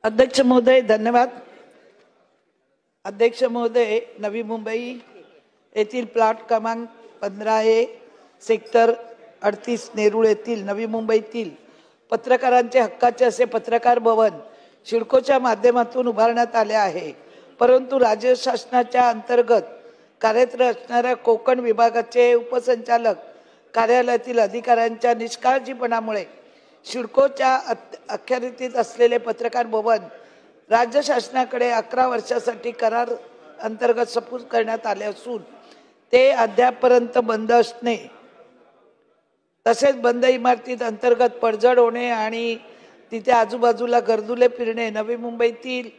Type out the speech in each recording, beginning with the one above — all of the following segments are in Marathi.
अध्यक्ष महोदय धन्यवाद। अध्यक्ष महोदय, नवी मुंबई येथील प्लॉट क्रमांक 15A सेक्टर 38 नेरूळ येथील नवी मुंबईतील पत्रकारांचे हक्काचे असे पत्रकार भवन सिडकोच्या माध्यमातून उभारण्यात आले आहे। परंतु राज्य शासनाच्या अंतर्गत कार्यरत असणाऱ्या कोकण विभागाचे उपसंचालक कार्यालयातील अधिकाऱ्यांच्या निष्काळजीपणामुळे सिडकोच्या अखत्यारीत असलेले पत्रकार भवन राज्य शासनाकडे 11 वर्षासाठी करार अंतर्गत सुपूर्द करण्यात आले असून ते अद्यापपर्यंत बंद असणे, तसेच बंद इमारतीत अंतर्गत पडझड होणे आणि तिथे आजूबाजूला गर्दुले फिरणे नवी मुंबईतील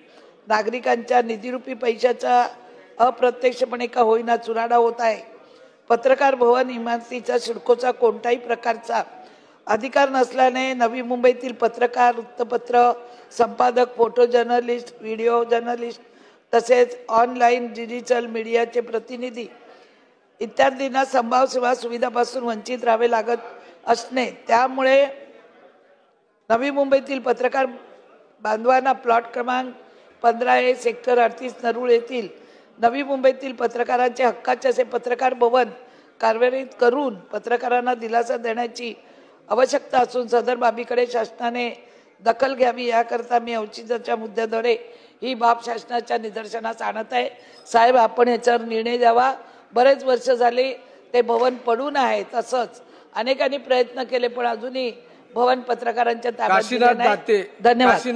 नागरिकांच्या निधीरूपी पैशाचा अप्रत्यक्षपणे का होईना चुराडा होत आहे। पत्रकार भवन इमारतीचा सिडकोचा कोणत्याही प्रकारचा अधिकार नसल्याने नवी मुंबईतील पत्रकार, वृत्तपत्र संपादक, फोटो जर्नलिस्ट, व्हिडिओ जर्नलिस्ट तसेच ऑनलाईन डिजिटल मीडियाचे प्रतिनिधी इत्यादींना संभाव्य सेवा सुविधापासून वंचित राहावे लागत असणे, त्यामुळे नवी मुंबईतील पत्रकार बांधवांना प्लॉट क्रमांक 15A सेक्टर 38 नेरूळ येथील नवी मुंबईतील पत्रकारांचे हक्काचे असे पत्रकार भवन कार्यान्वित करून पत्रकारांना दिलासा देण्याची आवश्यकता असून सदर बाबीकडे शासनाने दखल घ्यावी, याकरता मी औचित्याच्या मुद्द्याद्वारे ही बाब शासनाच्या निदर्शनास आणत आहे। साहेब, आपण याच्यावर निर्णय द्यावा। बरेच वर्ष झाले ते भवन पडून आहे, तसंच अनेकांनी प्रयत्न केले पण अजूनही भवन पत्रकारांच्या ताब्यात दिले नाही। धन्यवाद।